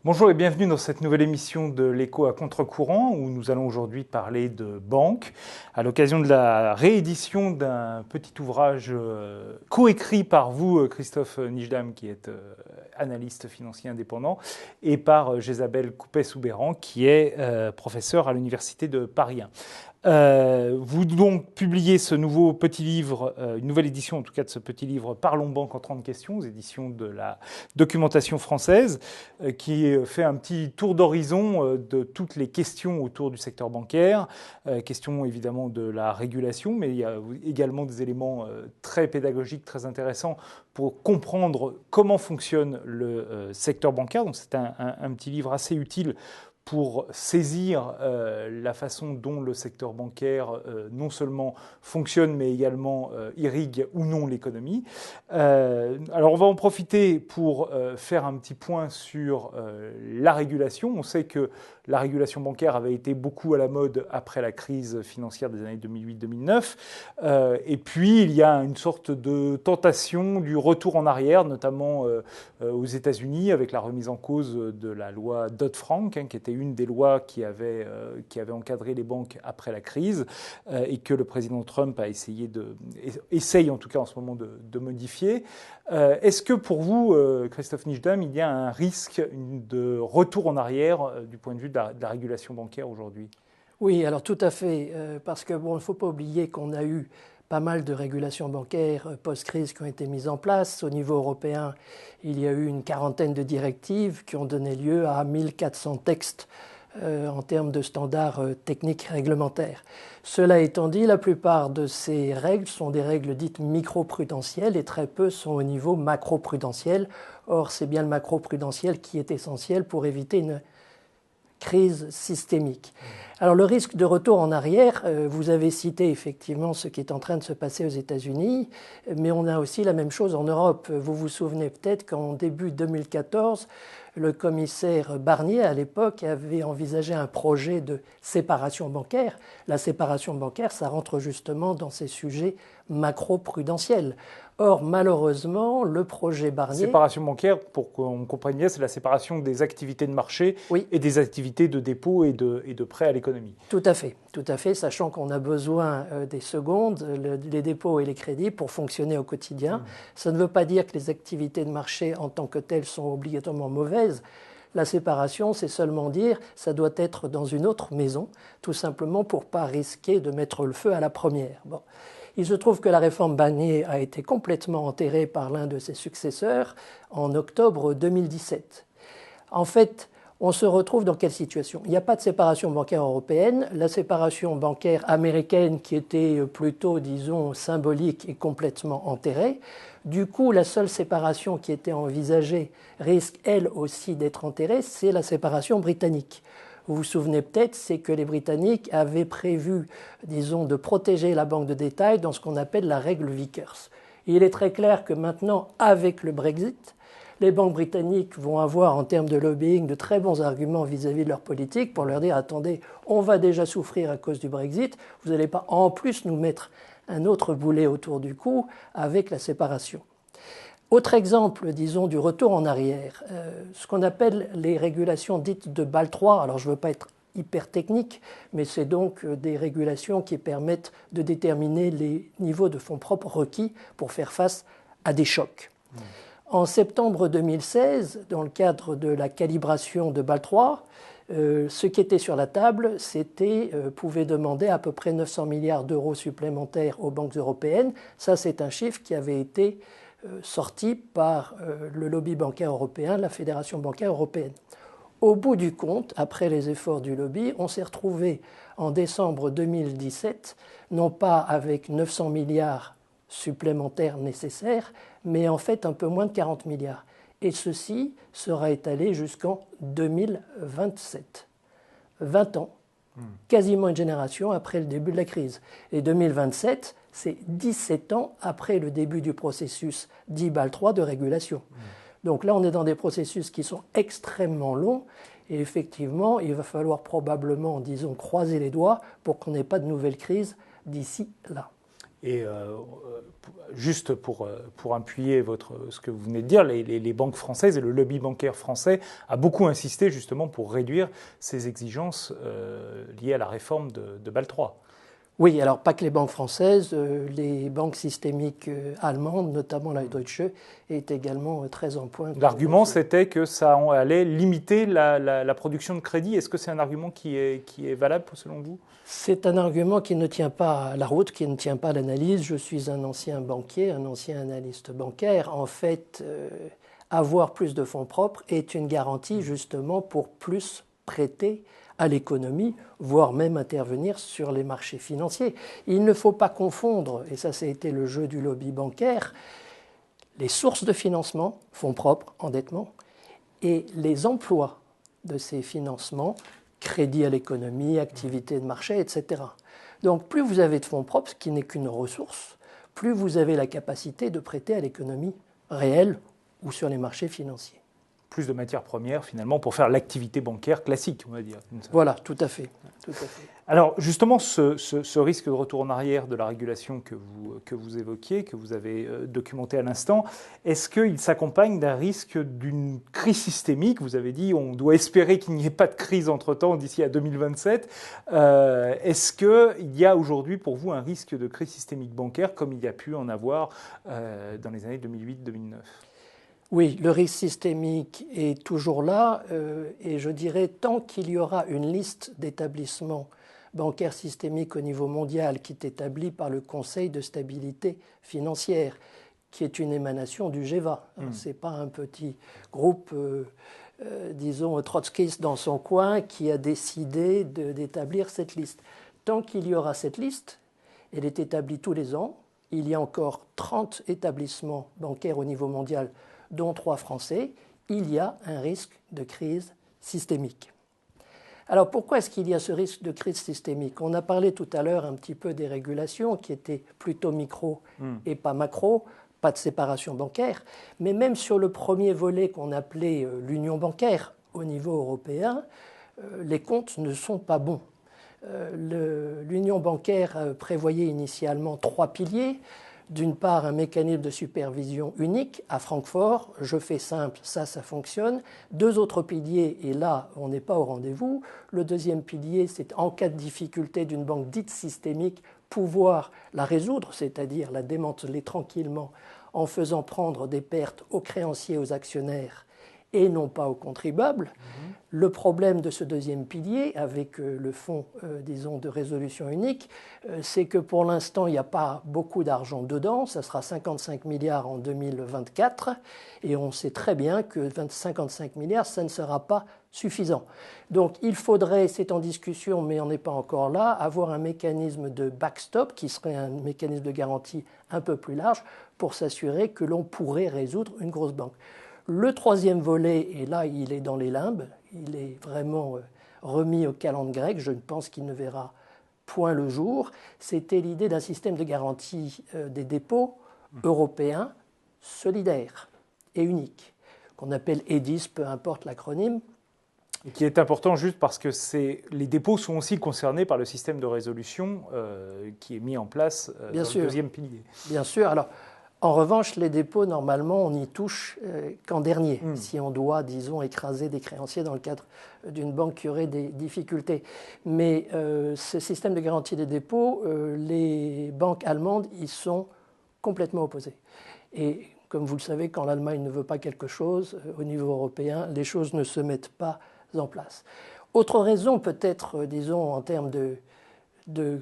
Bonjour et bienvenue dans cette nouvelle émission de l'Écho à contre-courant où nous allons aujourd'hui parler de banque à l'occasion de la réédition d'un petit ouvrage coécrit par vous, Christophe Nijdam, qui est analyste financier indépendant, et par Jésabel Coupet-Soubeyran, qui est professeure à l'Université de Paris 1. Vous donc publiez ce nouveau petit livre, une nouvelle édition en tout cas de ce petit livre Parlons Banque en 30 questions, aux éditions de la Documentation française, qui fait un petit tour d'horizon de toutes les questions autour du secteur bancaire, questions évidemment de la régulation, mais il y a également des éléments très pédagogiques, très intéressants pour comprendre comment fonctionne le secteur bancaire. Donc c'est un petit livre assez utile pour saisir la façon dont le secteur bancaire non seulement fonctionne, mais également irrigue ou non l'économie. Alors on va en profiter pour faire un petit point sur la régulation. On sait que la régulation bancaire avait été beaucoup à la mode après la crise financière des années 2008-2009. Et puis il y a une sorte de tentation du retour en arrière, notamment aux États-Unis, avec la remise en cause de la loi Dodd-Frank, qui était une des lois qui avait encadré les banques après la crise et que le président Trump essaye en tout cas en ce moment de modifier. Est-ce que pour vous, Christophe Nijdam, il y a un risque de retour en arrière du point de vue de la régulation bancaire aujourd'hui ? Oui, alors tout à fait, parce que il ne faut pas oublier qu'on a eu pas mal de régulations bancaires post-crise qui ont été mises en place. Au niveau européen, il y a eu une quarantaine de directives qui ont donné lieu à 1400 textes en termes de standards techniques réglementaires. Cela étant dit, la plupart de ces règles sont des règles dites microprudentielles et très peu sont au niveau macroprudentiel. Or, c'est bien le macroprudentiel qui est essentiel pour éviter une crise systémique. Alors le risque de retour en arrière, vous avez cité effectivement ce qui est en train de se passer aux États-Unis, mais on a aussi la même chose en Europe. Vous vous souvenez peut-être qu'en début 2014, le commissaire Barnier, à l'époque, avait envisagé un projet de séparation bancaire. La séparation bancaire, ça rentre justement dans ces sujets macro-prudentiels. Or, malheureusement, le projet Barnier... Séparation bancaire, pour qu'on comprenne bien, c'est la séparation des activités de marché oui. et des activités de dépôt et de prêt à l'économie. Tout à fait, sachant qu'on a besoin des secondes, les dépôts et les crédits pour fonctionner au quotidien. Ça ne veut pas dire que les activités de marché en tant que telles sont obligatoirement mauvaises. La séparation, c'est seulement dire ça doit être dans une autre maison, tout simplement pour ne pas risquer de mettre le feu à la première. Bon. Il se trouve que la réforme Barnier a été complètement enterrée par l'un de ses successeurs en octobre 2017. En fait, on se retrouve dans quelle situation ? Il n'y a pas de séparation bancaire européenne. La séparation bancaire américaine, qui était plutôt, disons, symbolique, est complètement enterrée. Du coup, la seule séparation qui était envisagée risque, elle aussi, d'être enterrée, c'est la séparation britannique. Vous vous souvenez peut-être, c'est que les Britanniques avaient prévu, disons, de protéger la banque de détail dans ce qu'on appelle la règle Vickers. Et il est très clair que maintenant, avec le Brexit, les banques britanniques vont avoir, en termes de lobbying, de très bons arguments vis-à-vis de leur politique pour leur dire « Attendez, on va déjà souffrir à cause du Brexit, vous n'allez pas en plus nous mettre un autre boulet autour du cou avec la séparation ». Autre exemple, disons, du retour en arrière, ce qu'on appelle les régulations dites de Bâle III. Alors, je ne veux pas être hyper technique, mais c'est donc des régulations qui permettent de déterminer les niveaux de fonds propres requis pour faire face à des chocs. En septembre 2016, dans le cadre de la calibration de Bâle III, ce qui était sur la table, pouvait demander à peu près 900 milliards d'euros supplémentaires aux banques européennes. Ça, c'est un chiffre qui avait été sorti par le lobby bancaire européen, la Fédération bancaire européenne. Au bout du compte, après les efforts du lobby, on s'est retrouvé en décembre 2017, non pas avec 900 milliards supplémentaires nécessaires, mais en fait un peu moins de 40 milliards. Et ceci sera étalé jusqu'en 2027. 20 ans, quasiment une génération après le début de la crise. Et 2027, c'est 17 ans après le début du processus dit Bâle III de régulation. Donc là, on est dans des processus qui sont extrêmement longs et effectivement, il va falloir probablement, disons, croiser les doigts pour qu'on n'ait pas de nouvelles crises d'ici là. Et juste pour appuyer ce que vous venez de dire, les banques françaises et le lobby bancaire français a beaucoup insisté justement pour réduire ces exigences liées à la réforme de Bâle III. Oui, alors pas que les banques françaises, les banques systémiques allemandes, notamment la Deutsche, est également très en pointe. L'argument, c'était que ça allait limiter la production de crédit. Est-ce que c'est un argument qui est valable selon vous ? C'est un argument qui ne tient pas à la route, qui ne tient pas à l'analyse. Je suis un ancien banquier, un ancien analyste bancaire. En fait, avoir plus de fonds propres est une garantie justement pour plus prêter à l'économie, voire même intervenir sur les marchés financiers. Il ne faut pas confondre, et ça a été le jeu du lobby bancaire, les sources de financement, fonds propres, endettement, et les emplois de ces financements, crédit à l'économie, activité de marché, etc. Donc plus vous avez de fonds propres, ce qui n'est qu'une ressource, plus vous avez la capacité de prêter à l'économie réelle ou sur les marchés financiers. Plus de matières premières finalement pour faire l'activité bancaire classique, on va dire. Voilà, tout à fait. Alors justement, ce risque de retour en arrière de la régulation que vous évoquiez, que vous avez documenté à l'instant, est-ce qu'il s'accompagne d'un risque d'une crise systémique ? Vous avez dit on doit espérer qu'il n'y ait pas de crise entre-temps d'ici à 2027. Est-ce qu'il y a aujourd'hui pour vous un risque de crise systémique bancaire comme il y a pu en avoir dans les années 2008-2009 ? Oui, le risque systémique est toujours là et je dirais tant qu'il y aura une liste d'établissements bancaires systémiques au niveau mondial qui est établie par le Conseil de stabilité financière, qui est une émanation du G20. Ce n'est pas un petit groupe, disons, trotskiste dans son coin qui a décidé d'établir cette liste. Tant qu'il y aura cette liste, elle est établie tous les ans. Il y a encore 30 établissements bancaires au niveau mondial dont 3 français, il y a un risque de crise systémique. Alors pourquoi est-ce qu'il y a ce risque de crise systémique ? On a parlé tout à l'heure un petit peu des régulations qui étaient plutôt micro et pas macro, pas de séparation bancaire, mais même sur le premier volet qu'on appelait l'union bancaire au niveau européen, les comptes ne sont pas bons. L'union bancaire prévoyait initialement 3 piliers. D'une part, un mécanisme de supervision unique à Francfort. Je fais simple, ça fonctionne. 2 autres piliers, et là, on n'est pas au rendez-vous. Le deuxième pilier, c'est en cas de difficulté d'une banque dite systémique, pouvoir la résoudre, c'est-à-dire la démanteler tranquillement en faisant prendre des pertes aux créanciers, aux actionnaires et non pas aux contribuables. Le problème de ce deuxième pilier, avec le fonds, disons, de résolution unique, c'est que pour l'instant, il n'y a pas beaucoup d'argent dedans. Ça sera 55 milliards en 2024. Et on sait très bien que 55 milliards, ça ne sera pas suffisant. Donc il faudrait, c'est en discussion, mais on n'est pas encore là, avoir un mécanisme de backstop, qui serait un mécanisme de garantie un peu plus large, pour s'assurer que l'on pourrait résoudre une grosse banque. Le troisième volet, et là il est dans les limbes, il est vraiment remis au calendrier grec, je pense qu'il ne verra point le jour, c'était l'idée d'un système de garantie des dépôts européen solidaire et unique, qu'on appelle EDIS, peu importe l'acronyme. Et qui est important juste parce que les dépôts sont aussi concernés par le système de résolution qui est mis en place dans le deuxième pilier. Bien sûr. Alors, en revanche, les dépôts, normalement, on n'y touche qu'en dernier, si on doit, disons, écraser des créanciers dans le cadre d'une banque qui aurait des difficultés. Mais ce système de garantie des dépôts, les banques allemandes y sont complètement opposées. Et comme vous le savez, quand l'Allemagne ne veut pas quelque chose, au niveau européen, les choses ne se mettent pas en place. Autre raison, peut-être, disons, en termes de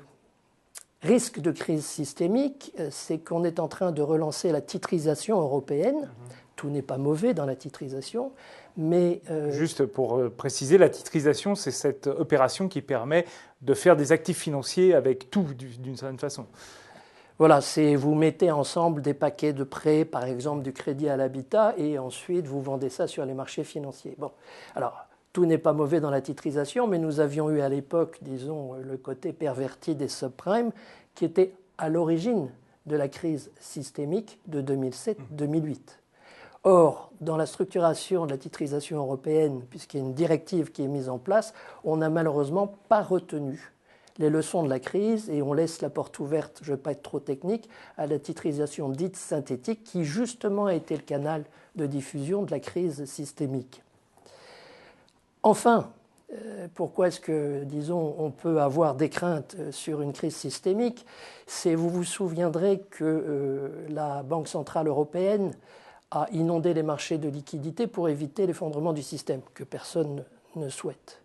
risque de crise systémique, c'est qu'on est en train de relancer la titrisation européenne. Tout n'est pas mauvais dans la titrisation, mais... Juste pour préciser, la titrisation, c'est cette opération qui permet de faire des actifs financiers avec tout, d'une certaine façon. Voilà, vous mettez ensemble des paquets de prêts, par exemple du crédit à l'habitat, et ensuite vous vendez ça sur les marchés financiers. Bon, alors... Tout n'est pas mauvais dans la titrisation, mais nous avions eu à l'époque, disons, le côté perverti des subprimes qui était à l'origine de la crise systémique de 2007-2008. Or, dans la structuration de la titrisation européenne, puisqu'il y a une directive qui est mise en place, on n'a malheureusement pas retenu les leçons de la crise et on laisse la porte ouverte, je ne vais pas être trop technique, à la titrisation dite synthétique qui justement a été le canal de diffusion de la crise systémique. Enfin, pourquoi est-ce que, disons, on peut avoir des craintes sur une crise systémique? Vous vous souviendrez que la Banque centrale européenne a inondé les marchés de liquidités pour éviter l'effondrement du système, que personne ne souhaite.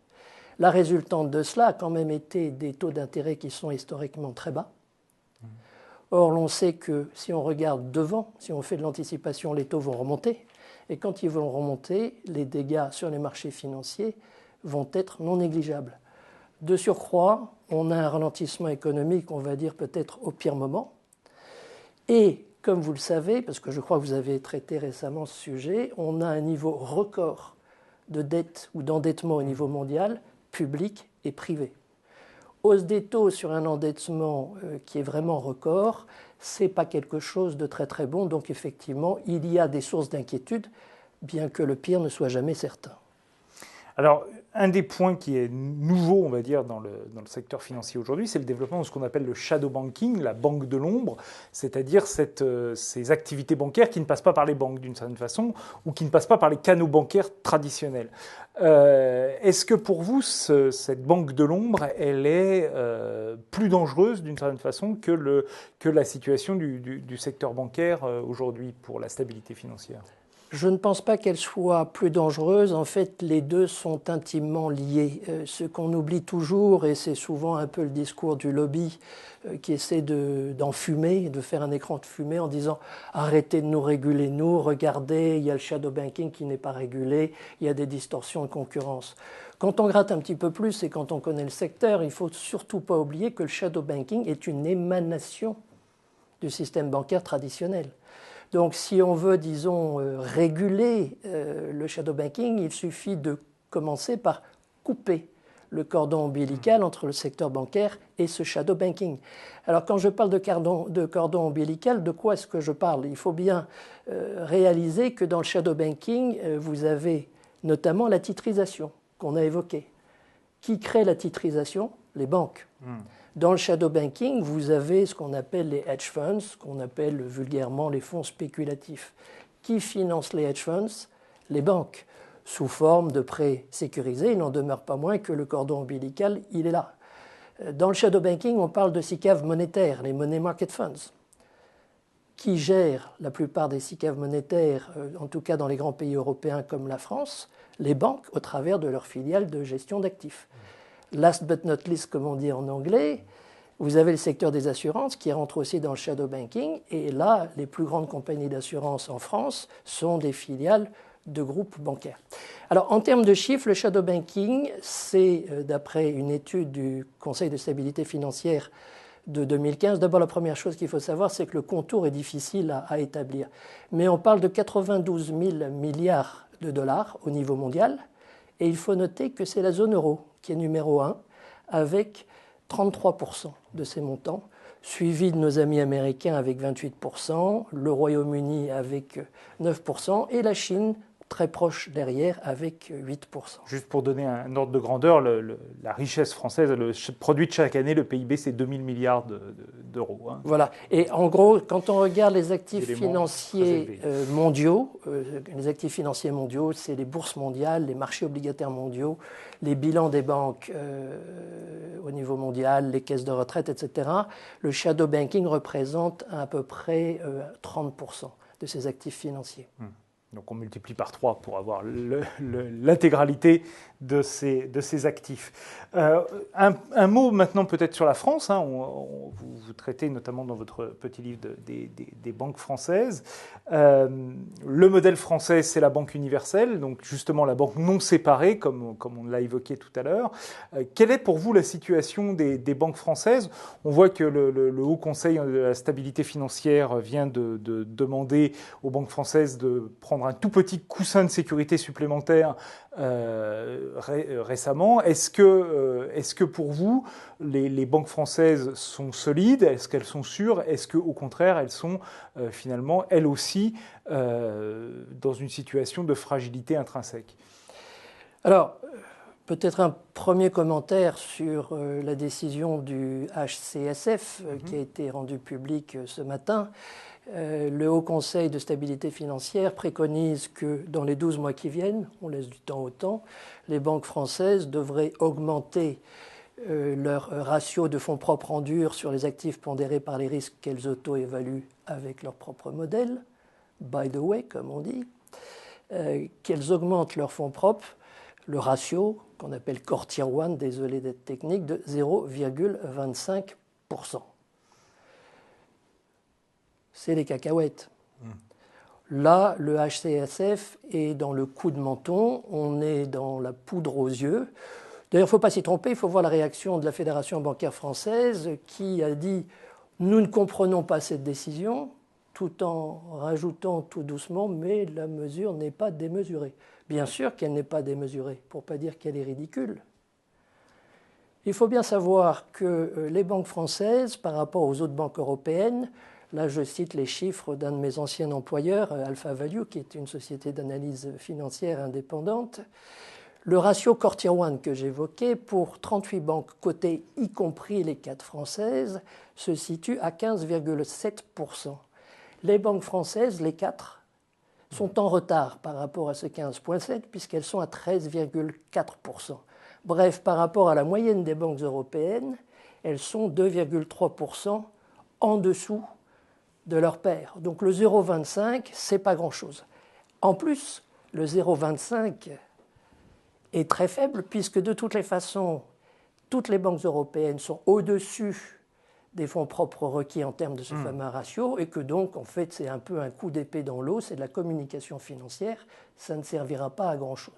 La résultante de cela a quand même été des taux d'intérêt qui sont historiquement très bas. Or, l'on sait que si on regarde devant, si on fait de l'anticipation, les taux vont remonter. Et quand ils vont remonter, les dégâts sur les marchés financiers vont être non négligeables. De surcroît, on a un ralentissement économique, on va dire peut-être au pire moment. Et comme vous le savez, parce que je crois que vous avez traité récemment ce sujet, on a un niveau record de dette ou d'endettement au niveau mondial, public et privé. Hausse des taux sur un endettement qui est vraiment record, ce n'est pas quelque chose de très très bon. Donc effectivement, il y a des sources d'inquiétude, bien que le pire ne soit jamais certain. Alors, un des points qui est nouveau, on va dire, dans le secteur financier aujourd'hui, c'est le développement de ce qu'on appelle le shadow banking, la banque de l'ombre, c'est-à-dire ces activités bancaires qui ne passent pas par les banques d'une certaine façon ou qui ne passent pas par les canaux bancaires traditionnels. Est-ce que pour vous, cette banque de l'ombre, elle est plus dangereuse d'une certaine façon que la situation du secteur bancaire aujourd'hui pour la stabilité financière ? Je ne pense pas qu'elle soit plus dangereuse. En fait, les deux sont intimement liés. Ce qu'on oublie toujours, et c'est souvent un peu le discours du lobby qui essaie d'enfumer, de faire un écran de fumée en disant « arrêtez de nous réguler, nous, regardez, il y a le shadow banking qui n'est pas régulé, il y a des distorsions de concurrence ». Quand on gratte un petit peu plus et quand on connaît le secteur, il ne faut surtout pas oublier que le shadow banking est une émanation du système bancaire traditionnel. Donc si on veut, disons, réguler le shadow banking, il suffit de commencer par couper le cordon ombilical entre le secteur bancaire et ce shadow banking. Alors quand je parle de cordon ombilical, de quoi est-ce que je parle? Il faut bien réaliser que dans le shadow banking, vous avez notamment la titrisation qu'on a évoquée. Qui crée la titrisation? Les banques. Dans le shadow banking, vous avez ce qu'on appelle les hedge funds, ce qu'on appelle vulgairement les fonds spéculatifs. Qui finance les hedge funds? Les banques, sous forme de prêts sécurisés. Il n'en demeure pas moins que le cordon ombilical, il est là. Dans le shadow banking, on parle de SICAV monétaires, les money market funds, qui gèrent la plupart des SICAV monétaires, en tout cas dans les grands pays européens comme la France, les banques au travers de leurs filiales de gestion d'actifs. Last but not least, comme on dit en anglais, vous avez le secteur des assurances qui rentre aussi dans le shadow banking. Et là, les plus grandes compagnies d'assurance en France sont des filiales de groupes bancaires. Alors, en termes de chiffres, le shadow banking, c'est, d'après une étude du Conseil de stabilité financière de 2015, d'abord la première chose qu'il faut savoir, c'est que le contour est difficile à établir. Mais on parle de 92 000 milliards de dollars au niveau mondial. Et il faut noter que c'est la zone euro qui est numéro 1, avec 33% de ces montants, suivi de nos amis américains avec 28%, le Royaume-Uni avec 9% et la Chine très proche derrière avec 8%. Juste pour donner un ordre de grandeur, la richesse française, le produit de chaque année, le PIB, c'est 2000 milliards d'euros. Hein. Voilà. Et en gros, quand on regarde les actifs financiers mondiaux, les actifs financiers mondiaux, c'est les bourses mondiales, les marchés obligataires mondiaux, les bilans des banques au niveau mondial, les caisses de retraite, etc. Le shadow banking représente à peu près 30% de ces actifs financiers. Donc on multiplie par 3 pour avoir l'intégralité de ces actifs. Un mot maintenant peut-être sur la France. Hein. Vous traitez notamment dans votre petit livre des banques françaises. Le modèle français, c'est la banque universelle, donc justement la banque non séparée, comme on l'a évoqué tout à l'heure. Quelle est pour vous la situation des banques françaises? On voit que le Haut Conseil de la stabilité financière vient de demander aux banques françaises de prendre un tout petit coussin de sécurité supplémentaire récemment. Est-ce que pour vous, les banques françaises sont solides? Est-ce qu'elles sont sûres? Est-ce qu'au contraire, elles sont finalement, elles aussi, dans une situation de fragilité intrinsèque? Alors, Peut-être un premier commentaire sur la décision du HCSF qui a été rendue publique ce matin. Le Haut Conseil de stabilité financière préconise que dans les 12 mois qui viennent, on laisse du temps au temps, les banques françaises devraient augmenter leur ratio de fonds propres en dur sur les actifs pondérés par les risques qu'elles auto-évaluent avec leur propre modèle, by the way, comme on dit, qu'elles augmentent leurs fonds propres, le ratio, qu'on appelle Core Tier 1, désolé d'être technique, de 0,25%. C'est les cacahuètes. Là, le HCSF est dans le coup de menton, on est dans la poudre aux yeux. D'ailleurs, il ne faut pas s'y tromper, il faut voir la réaction de la Fédération bancaire française qui a dit « Nous ne comprenons pas cette décision », tout en rajoutant tout doucement « Mais la mesure n'est pas démesurée ». Bien sûr qu'elle n'est pas démesurée, pour ne pas dire qu'elle est ridicule. Il faut bien savoir que les banques françaises, par rapport aux autres banques européennes, là je cite les chiffres d'un de mes anciens employeurs, Alpha Value, qui est une société d'analyse financière indépendante, le ratio Core Tier 1 que j'évoquais pour 38 banques cotées, y compris les 4 françaises, se situe à 15,7%. Les banques françaises, les 4, sont en retard par rapport à ce 15,7 puisqu'elles sont à 13,4%. Bref, par rapport à la moyenne des banques européennes, elles sont 2,3% en dessous de leur pair. Donc le 0,25, c'est pas grand-chose. En plus, le 0,25 est très faible puisque de toutes les façons, toutes les banques européennes sont au-dessus des fonds propres requis en termes de ce fameux ratio et que donc, en fait, c'est un peu un coup d'épée dans l'eau, c'est de la communication financière, ça ne servira pas à grand-chose.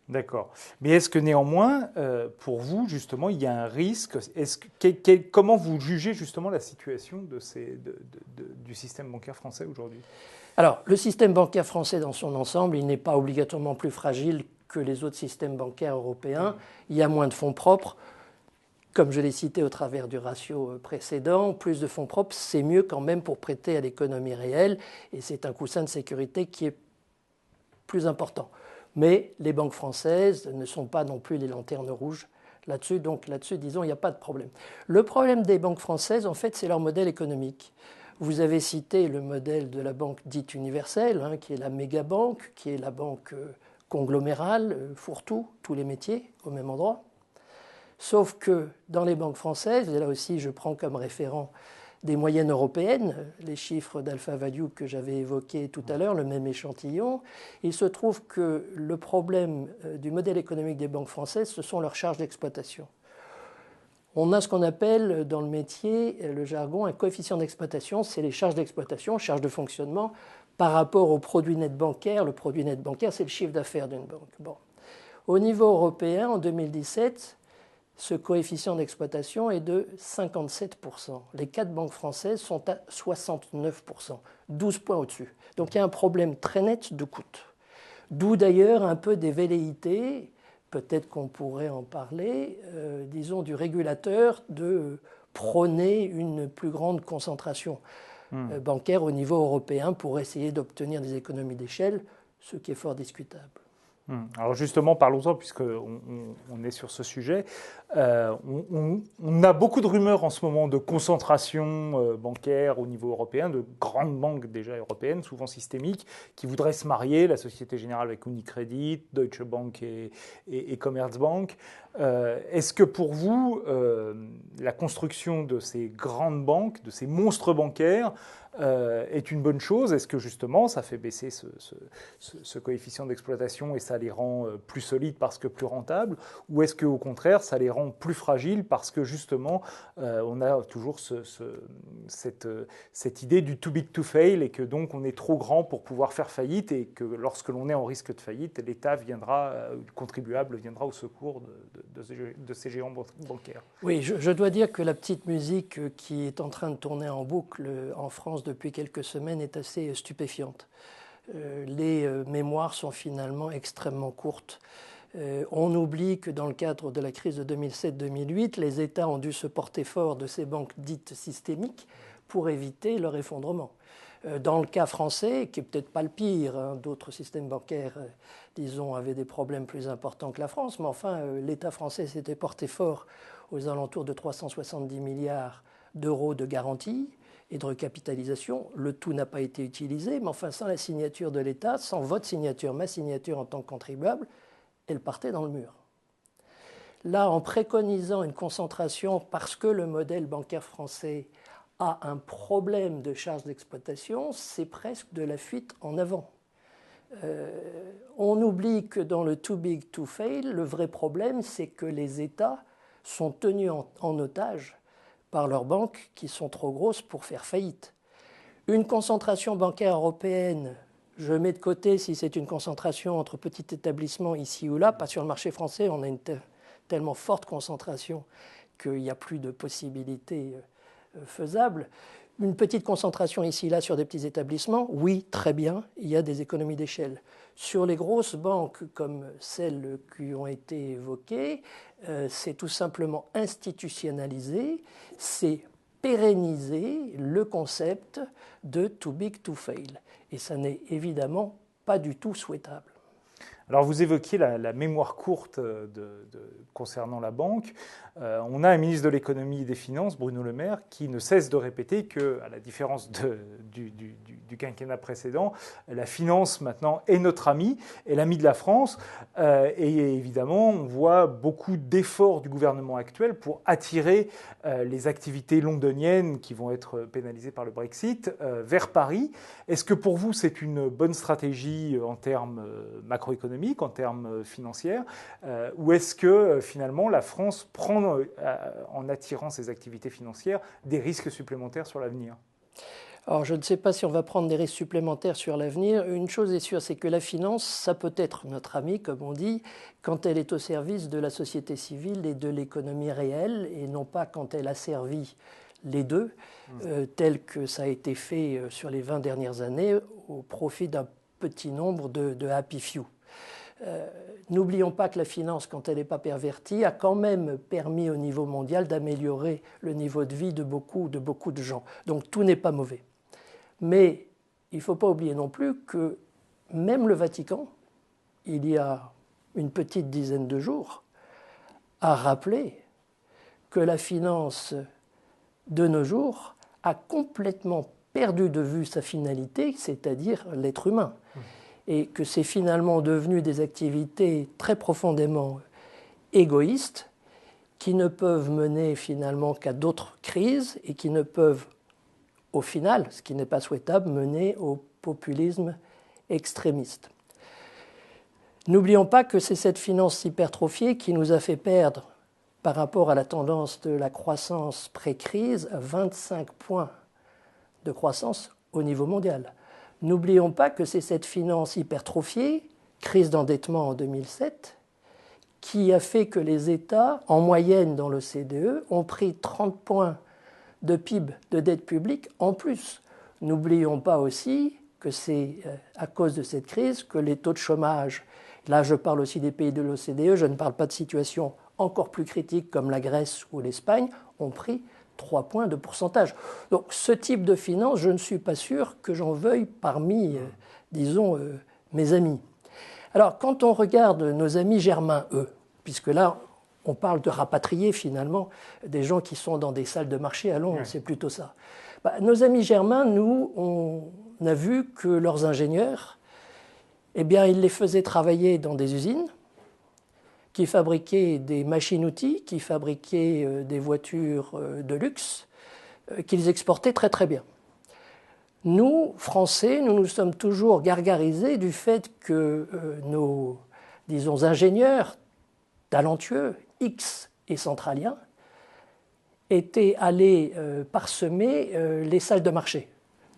D'accord. Mais est-ce que néanmoins, pour vous, justement, il y a un risque comment vous jugez justement la situation du système bancaire français aujourd'hui ? Alors, le système bancaire français dans son ensemble, il n'est pas obligatoirement plus fragile que les autres systèmes bancaires européens. Il y a moins de fonds propres. Comme je l'ai cité au travers du ratio précédent, plus de fonds propres, c'est mieux quand même pour prêter à l'économie réelle et c'est un coussin de sécurité qui est plus important. Mais les banques françaises ne sont pas non plus les lanternes rouges là-dessus, donc là-dessus, disons, il n'y a pas de problème. Le problème des banques françaises, en fait, c'est leur modèle économique. Vous avez cité le modèle de la banque dite universelle, qui est la méga-banque, qui est la banque conglomérale, fourre-tout, tous les métiers au même endroit. Sauf que dans les banques françaises, et là aussi je prends comme référent des moyennes européennes, les chiffres d'Alpha Value que j'avais évoqués tout à l'heure, le même échantillon, il se trouve que le problème du modèle économique des banques françaises, ce sont leurs charges d'exploitation. On a ce qu'on appelle dans le métier, le jargon, un coefficient d'exploitation, c'est les charges d'exploitation, charges de fonctionnement, par rapport au produit net bancaire. Le produit net bancaire, c'est le chiffre d'affaires d'une banque. Bon. Au niveau européen, en 2017, ce coefficient d'exploitation est de 57%. Les 4 banques françaises sont à 69%, 12 points au-dessus. Donc il y a un problème très net de coût. D'où d'ailleurs un peu des velléités, peut-être qu'on pourrait en parler, disons du régulateur de prôner une plus grande concentration bancaire au niveau européen pour essayer d'obtenir des économies d'échelle, ce qui est fort discutable. Alors justement, parlons-en, puisqu'on est sur ce sujet. On a beaucoup de rumeurs en ce moment de concentration bancaire au niveau européen, de grandes banques déjà européennes, souvent systémiques, qui voudraient se marier, la Société Générale avec Unicredit, Deutsche Bank et Commerzbank. Est-ce que pour vous, la construction de ces grandes banques, de ces monstres bancaires, est une bonne chose? Est-ce que justement ça fait baisser ce coefficient d'exploitation et ça les rend plus solides parce que plus rentables? Ou est-ce qu'au contraire ça les rend plus fragiles parce que justement on a toujours cette idée du too big to fail et que donc on est trop grand pour pouvoir faire faillite et que lorsque l'on est en risque de faillite, l'État viendra, le contribuable viendra au secours de ces géants bancaires? Oui, je dois dire que la petite musique qui est en train de tourner en boucle en France depuis quelques semaines est assez stupéfiante. Les mémoires sont finalement extrêmement courtes. On oublie que dans le cadre de la crise de 2007-2008, les États ont dû se porter fort de ces banques dites systémiques pour éviter leur effondrement. Dans le cas français, qui n'est peut-être pas le pire, hein, d'autres systèmes bancaires, disons, avaient des problèmes plus importants que la France, mais enfin, l'État français s'était porté fort aux alentours de 370 milliards d'euros de garantie et de recapitalisation. Le tout n'a pas été utilisé, mais enfin, sans la signature de l'État, sans votre signature, ma signature en tant que contribuable, elle partait dans le mur. Là, en préconisant une concentration, parce que le modèle bancaire français a un problème de charge d'exploitation, c'est presque de la fuite en avant. On oublie que dans le too big to fail, le vrai problème, c'est que les États sont tenus en otage par leurs banques qui sont trop grosses pour faire faillite. Une concentration bancaire européenne, je mets de côté si c'est une concentration entre petits établissements ici ou là, pas sur le marché français, on a une tellement forte concentration qu'il n'y a plus de possibilités faisables. Une petite concentration ici là sur des petits établissements, oui, très bien, il y a des économies d'échelle. Sur les grosses banques comme celles qui ont été évoquées, c'est tout simplement institutionnalisé, c'est pérenniser le concept de too big to fail. Et ça n'est évidemment pas du tout souhaitable. Alors vous évoquiez la mémoire courte concernant la banque. On a un ministre de l'économie et des finances, Bruno Le Maire, qui ne cesse de répéter que, à la différence du quinquennat précédent, la finance maintenant est notre ami, est l'ami de la France. Et évidemment, on voit beaucoup d'efforts du gouvernement actuel pour attirer les activités londoniennes qui vont être pénalisées par le Brexit vers Paris. Est-ce que pour vous, c'est une bonne stratégie en termes macroéconomiques, en termes financiers, ou est-ce que finalement la France prend, en attirant ses activités financières, des risques supplémentaires sur l'avenir ? Alors je ne sais pas si on va prendre des risques supplémentaires sur l'avenir. Une chose est sûre, c'est que la finance, ça peut être notre amie, comme on dit, quand elle est au service de la société civile et de l'économie réelle, et non pas quand elle a servi les deux, tel que ça a été fait sur les 20 dernières années, au profit d'un petit nombre de happy few. N'oublions pas que la finance, quand elle n'est pas pervertie, a quand même permis au niveau mondial d'améliorer le niveau de vie de beaucoup de gens. Donc tout n'est pas mauvais. Mais il ne faut pas oublier non plus que même le Vatican, il y a une petite dizaine de jours, a rappelé que la finance de nos jours a complètement perdu de vue sa finalité, c'est-à-dire l'être humain. Et que c'est finalement devenu des activités très profondément égoïstes qui ne peuvent mener finalement qu'à d'autres crises et qui ne peuvent, au final, ce qui n'est pas souhaitable, mener au populisme extrémiste. N'oublions pas que c'est cette finance hypertrophiée qui nous a fait perdre, par rapport à la tendance de la croissance pré-crise, 25 points de croissance au niveau mondial. N'oublions pas que c'est cette finance hypertrophiée, crise d'endettement en 2007, qui a fait que les États, en moyenne dans l'OCDE, ont pris 30 points de PIB de dette publique en plus. N'oublions pas aussi que c'est à cause de cette crise que les taux de chômage, là je parle aussi des pays de l'OCDE, je ne parle pas de situations encore plus critiques comme la Grèce ou l'Espagne, ont pris 3 points de pourcentage. Donc ce type de finance, je ne suis pas sûr que j'en veuille parmi, mes amis. Alors quand on regarde nos amis germains, eux, puisque là on parle de rapatrier finalement des gens qui sont dans des salles de marché à Londres, c'est plutôt ça. Nos amis germains, nous, on a vu que leurs ingénieurs, eh bien, ils les faisaient travailler dans des usines qui fabriquaient des machines-outils, qui fabriquaient des voitures de luxe, qu'ils exportaient très très bien. Nous, Français, nous nous sommes toujours gargarisés du fait que nos, ingénieurs talentueux, X et centraliens, étaient allés parsemer les salles de marché,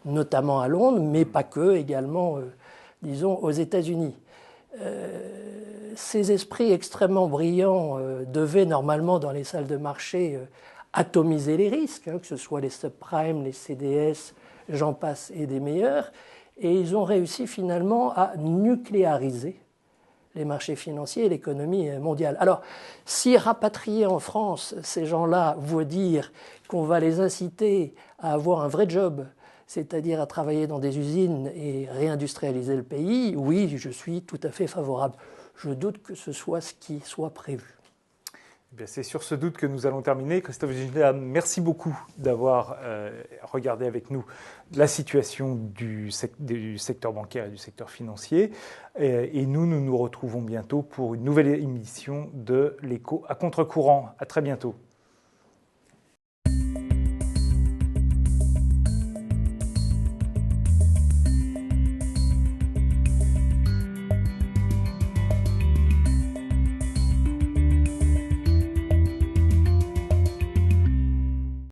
notamment à Londres, mais pas que, également, aux États-Unis. Ces esprits extrêmement brillants devaient normalement, dans les salles de marché, atomiser les risques, que ce soit les subprimes, les CDS, j'en passe et des meilleurs, et ils ont réussi finalement à nucléariser les marchés financiers et l'économie mondiale. Alors, si rapatrier en France ces gens-là veut dire qu'on va les inciter à avoir un vrai job c'est-à-dire à travailler dans des usines et réindustrialiser le pays, oui, je suis tout à fait favorable. Je doute que ce soit ce qui soit prévu. C'est sur ce doute que nous allons terminer. Christophe Ginglas, merci beaucoup d'avoir regardé avec nous la situation du secteur bancaire et du secteur financier. Et nous retrouvons bientôt pour une nouvelle émission de l'Écho à contre-courant. À très bientôt.